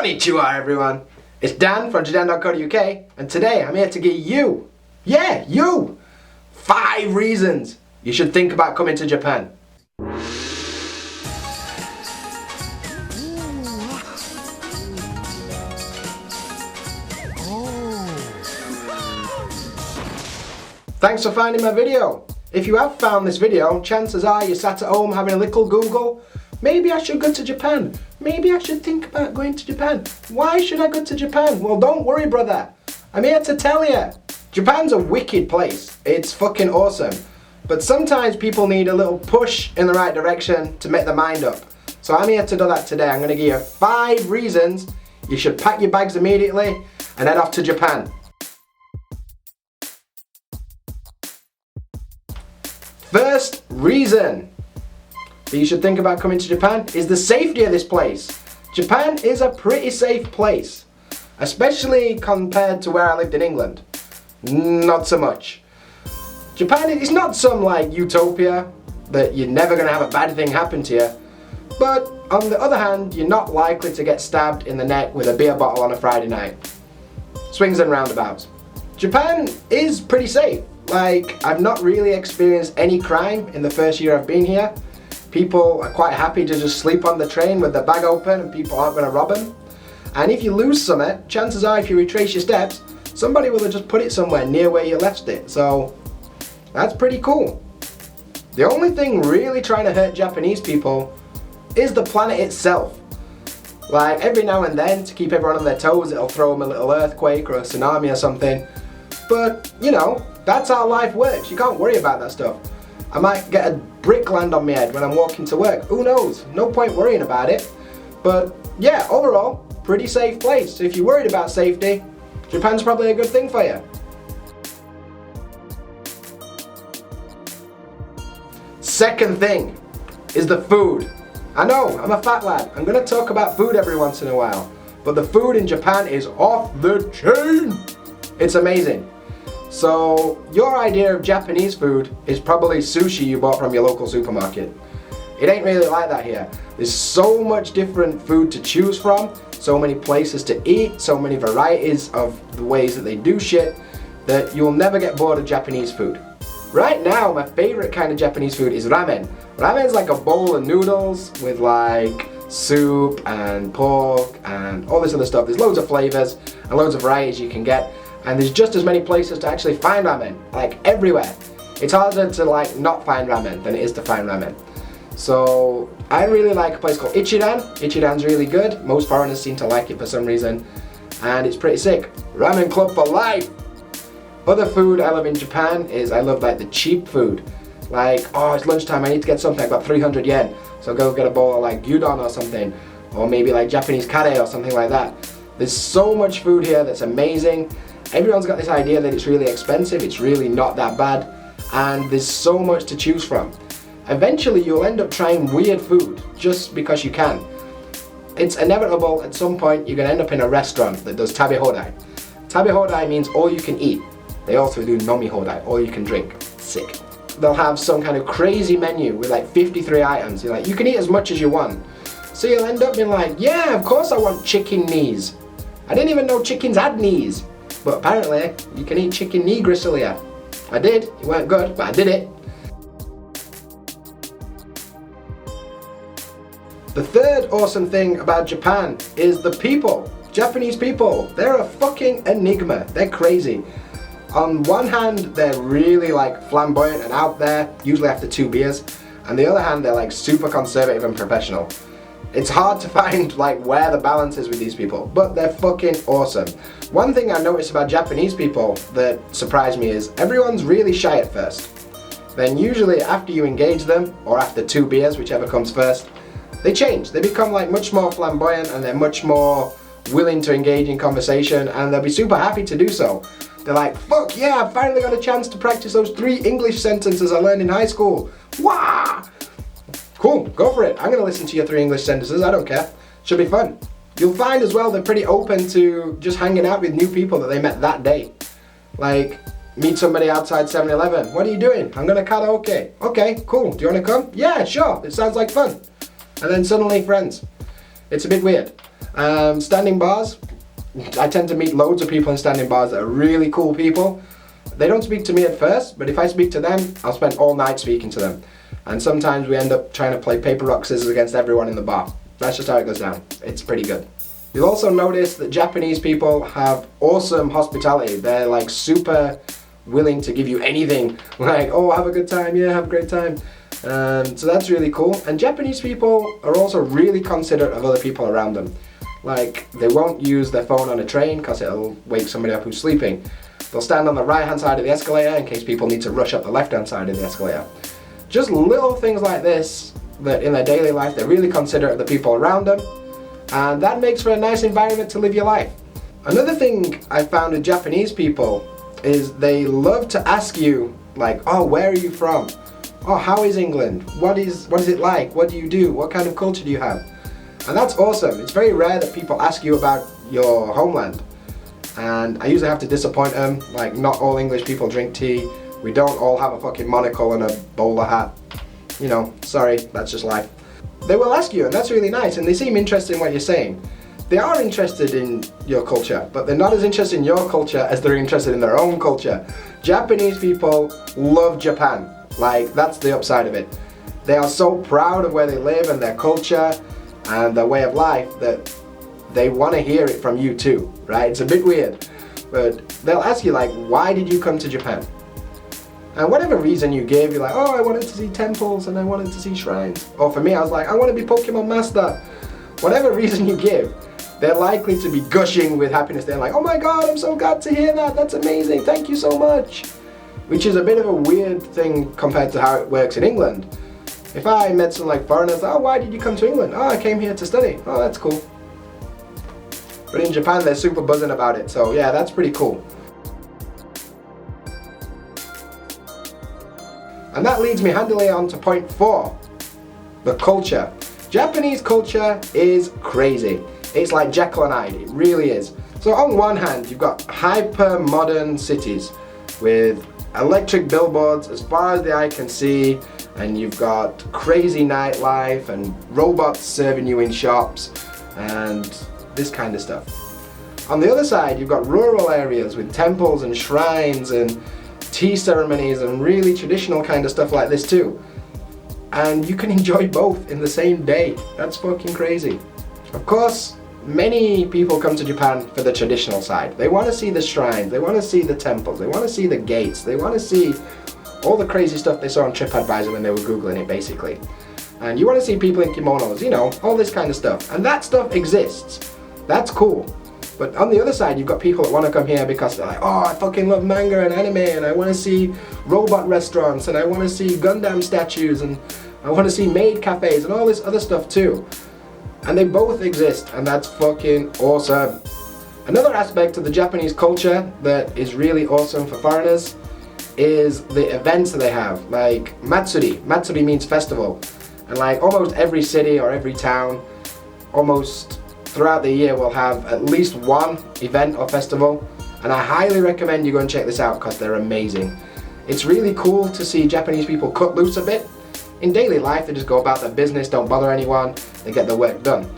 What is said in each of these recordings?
Konnichiwa everyone, it's Dan from JaDan.co.uk and today I'm here to give you, you, 5 reasons you should think about coming to Japan. Thanks for finding my video. If you have found this video, chances are you sat at home having a little Google. Maybe I should go to Japan. Maybe I should think about going to Japan. Why should I go to Japan? Well, don't worry, brother. I'm here to tell you. Japan's a wicked place. It's fucking awesome. But sometimes people need a little push in the right direction to make their mind up. So I'm here to do that today. I'm going to give you 5 reasons you should pack your bags immediately and head off to Japan. First reason that you should think about coming to Japan is the safety of this place. Japan is a pretty safe place, especially compared to where I lived in England. Not so much. Japan is not some like utopia that you're never going to have a bad thing happen to you, but on the other hand, you're not likely to get stabbed in the neck with a beer bottle on a Friday night. Swings and roundabouts. Japan is pretty safe. Like, I've not really experienced any crime in the first year I've been here. People are quite happy to just sleep on the train with their bag open and people aren't going to rob them. And if you lose something, chances are if you retrace your steps, somebody will have just put it somewhere near where you left it. So, that's pretty cool. The only thing really trying to hurt Japanese people is the planet itself. Like, every now and then, to keep everyone on their toes, it'll throw them a little earthquake or a tsunami or something. But, you know, that's how life works. You can't worry about that stuff. I might get a brick land on my head when I'm walking to work. Who knows? No point worrying about it. But yeah, overall, pretty safe place. So if you're worried about safety, Japan's probably a good thing for you. Second thing is the food. I know, I'm a fat lad. I'm going to talk about food every once in a while. But the food in Japan is off the chain. It's amazing. So, your idea of Japanese food is probably sushi you bought from your local supermarket. It ain't really like that here. There's so much different food to choose from, so many places to eat, so many varieties of the ways that they do shit, that you'll never get bored of Japanese food. Right now, my favorite kind of Japanese food is ramen. Ramen is like a bowl of noodles with like soup and pork and all this other stuff. There's loads of flavors and loads of varieties you can get. And there's just as many places to actually find ramen, like everywhere. It's harder to like not find ramen than it is to find ramen. So I really like a place called Ichiran. Ichiran's really good. Most foreigners seem to like it for some reason. And it's pretty sick. Ramen club for life! Other food I love in Japan is I love like the cheap food. Like, oh, it's lunchtime, I need to get something, I've got 300 yen. So go get a bowl of like gyudon or something. Or maybe like Japanese curry or something like that. There's so much food here that's amazing. Everyone's got this idea that it's really expensive, it's really not that bad, and there's so much to choose from. Eventually you'll end up trying weird food just because you can. It's inevitable at some point you're going to end up in a restaurant that does tabe hodai. Tabe hodai means all you can eat. They also do nomi hodai, all you can drink. Sick. They'll have some kind of crazy menu with like 53 items. You're like, you can eat as much as you want. So you'll end up being like, yeah, of course I want chicken knees. I didn't even know chickens had knees. But apparently, you can eat chicken knee gristlia. I did, it weren't good, but I did it. The third awesome thing about Japan is the people. Japanese people, they're a fucking enigma. They're crazy. On one hand, they're really like flamboyant and out there, usually after 2 beers. On the other hand, they're like super conservative and professional. It's hard to find like where the balance is with these people, but they're fucking awesome. One thing I noticed about Japanese people that surprised me is everyone's really shy at first. Then usually after you engage them, or after 2 beers, whichever comes first, they change. They become like much more flamboyant and they're much more willing to engage in conversation and they'll be super happy to do so. They're like, fuck yeah, I finally got a chance to practice those 3 English sentences I learned in high school. Wah! Cool, go for it. I'm going to listen to your 3 English sentences, I don't care. Should be fun. You'll find as well they're pretty open to just hanging out with new people that they met that day. Like, meet somebody outside 7-Eleven. What are you doing? I'm going to karaoke. Okay, cool. Do you want to come? Yeah, sure. It sounds like fun. And then suddenly friends. It's a bit weird. Standing bars. I tend to meet loads of people in standing bars that are really cool people. They don't speak to me at first, but if I speak to them, I'll spend all night speaking to them. And sometimes we end up trying to play paper, rock, scissors against everyone in the bar. That's just how it goes down. It's pretty good. You'll also notice that Japanese people have awesome hospitality. They're like super willing to give you anything. Like, oh, have a good time, yeah, have a great time. So that's really cool. And Japanese people are also really considerate of other people around them. Like, they won't use their phone on a train because it'll wake somebody up who's sleeping. They'll stand on the right hand side of the escalator in case people need to rush up the left hand side of the escalator. Just little things like this that in their daily life they're really considerate of the people around them, and that makes for a nice environment to live your life. Another thing I found with Japanese people is they love to ask you, like, oh, where are you from? Oh, how is England? What is it like? What do you do? What kind of culture do you have? And that's awesome. It's very rare that people ask you about your homeland. And I usually have to disappoint them. Like, not all English people drink tea. We don't all have a fucking monocle and a bowler hat. You know, sorry, that's just life. They will ask you, and that's really nice, and they seem interested in what you're saying. They are interested in your culture, but they're not as interested in your culture as they're interested in their own culture. Japanese people love Japan. Like, that's the upside of it. They are so proud of where they live and their culture and their way of life that they want to hear it from you too, right? It's a bit weird, but they'll ask you, like, why did you come to Japan? And whatever reason you give, you're like, oh, I wanted to see temples and I wanted to see shrines. Or for me, I was like, I want to be Pokemon Master. Whatever reason you give, they're likely to be gushing with happiness. They're like, oh my God, I'm so glad to hear that. That's amazing. Thank you so much. Which is a bit of a weird thing compared to how it works in England. If I met some like foreigners, oh, why did you come to England? Oh, I came here to study. Oh, that's cool. But in Japan, they're super buzzing about it. So yeah, that's pretty cool. And that leads me handily on to point 4, the culture. Japanese culture is crazy. It's like Jekyll and Hyde, it really is. So on one hand, you've got hyper modern cities with electric billboards as far as the eye can see, and you've got crazy nightlife and robots serving you in shops and this kind of stuff. On the other side, you've got rural areas with temples and shrines and tea ceremonies and really traditional kind of stuff like this too. And you can enjoy both in the same day. That's fucking crazy. Of course, many people come to Japan for the traditional side. They want to see the shrines, they want to see the temples, they want to see the gates, they want to see all the crazy stuff they saw on TripAdvisor when they were Googling it, basically. And you want to see people in kimonos, you know, all this kind of stuff. And that stuff exists. That's cool. But on the other side, you've got people that want to come here because they're like, oh, I fucking love manga and anime, and I want to see robot restaurants, and I want to see Gundam statues, and I want to see maid cafes, and all this other stuff too. And they both exist, and that's fucking awesome. Another aspect of the Japanese culture that is really awesome for foreigners is the events that they have, like Matsuri. Matsuri means festival. And like almost every city or every town, almost throughout the year will have at least one event or festival, and I highly recommend you go and check this out because they're amazing. It's really cool to see Japanese people cut loose a bit. In daily life, they just go about their business, don't bother anyone, they get their work done.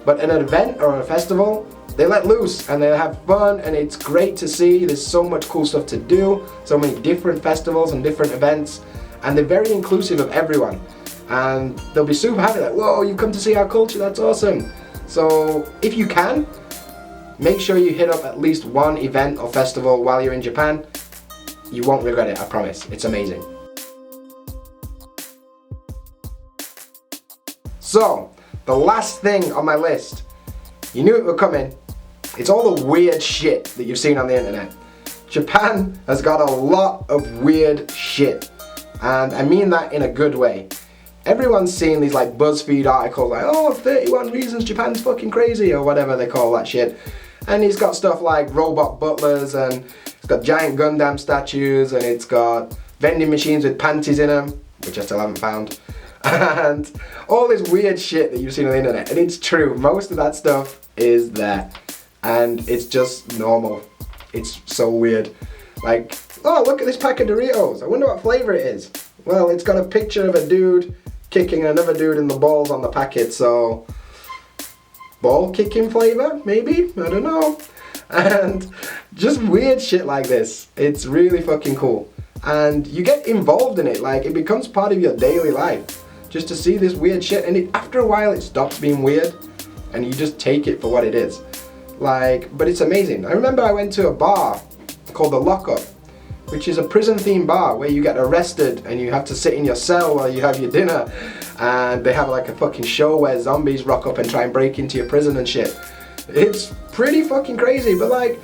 But in an event or a festival, they let loose and they have fun, and it's great to see. There's so much cool stuff to do, so many different festivals and different events, and they're very inclusive of everyone. And they'll be super happy, like, whoa, you've come to see our culture, that's awesome. So if you can, make sure you hit up at least one event or festival while you're in Japan. You won't regret it, I promise. It's amazing. So, the last thing on my list, you knew it would come in. It's all the weird shit that you've seen on the internet. Japan has got a lot of weird shit, and I mean that in a good way. Everyone's seen these like BuzzFeed articles like, oh, 31 reasons Japan's fucking crazy, or whatever they call that shit. And it's got stuff like robot butlers, and it's got giant Gundam statues, and it's got vending machines with panties in them, which I still haven't found. And all this weird shit that you've seen on the internet. And it's true, most of that stuff is there. And it's just normal. It's so weird. Like, oh, look at this pack of Doritos. I wonder what flavor it is. Well, it's got a picture of a dude kicking another dude in the balls on the packet, so ball kicking flavor, maybe? I don't know. And just weird shit like this. It's really fucking cool. And you get involved in it, like it becomes part of your daily life. Just to see this weird shit, and after a while it stops being weird, and you just take it for what it is. Like, but it's amazing. I remember I went to a bar called The Lockup, which is a prison-themed bar where you get arrested and you have to sit in your cell while you have your dinner, and they have like a fucking show where zombies rock up and try and break into your prison and shit. It's pretty fucking crazy, but like,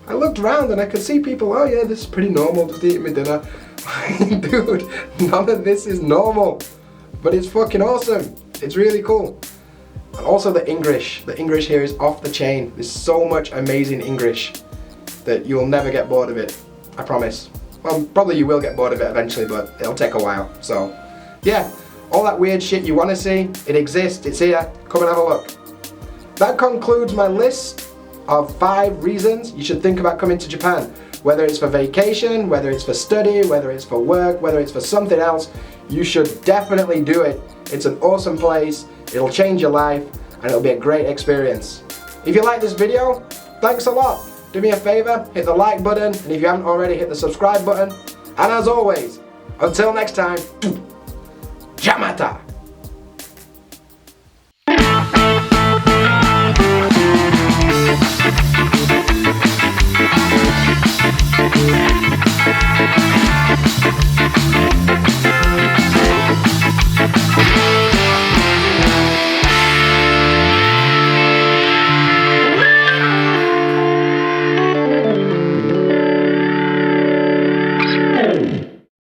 I looked around and I could see people, oh yeah, this is pretty normal, just eating my dinner. Dude, none of this is normal, but it's fucking awesome. It's really cool. And also the English here is off the chain. There's so much amazing English that you'll never get bored of it, I promise. Well, probably you will get bored of it eventually, but it'll take a while. So, yeah, all that weird shit you want to see, it exists, it's here, come and have a look. That concludes my list of 5 reasons you should think about coming to Japan. Whether it's for vacation, whether it's for study, whether it's for work, whether it's for something else, you should definitely do it. It's an awesome place, it'll change your life, and it'll be a great experience. If you like this video, thanks a lot. Do me a favor, hit the like button, and if you haven't already, hit the subscribe button. And as always, until next time, Jamata!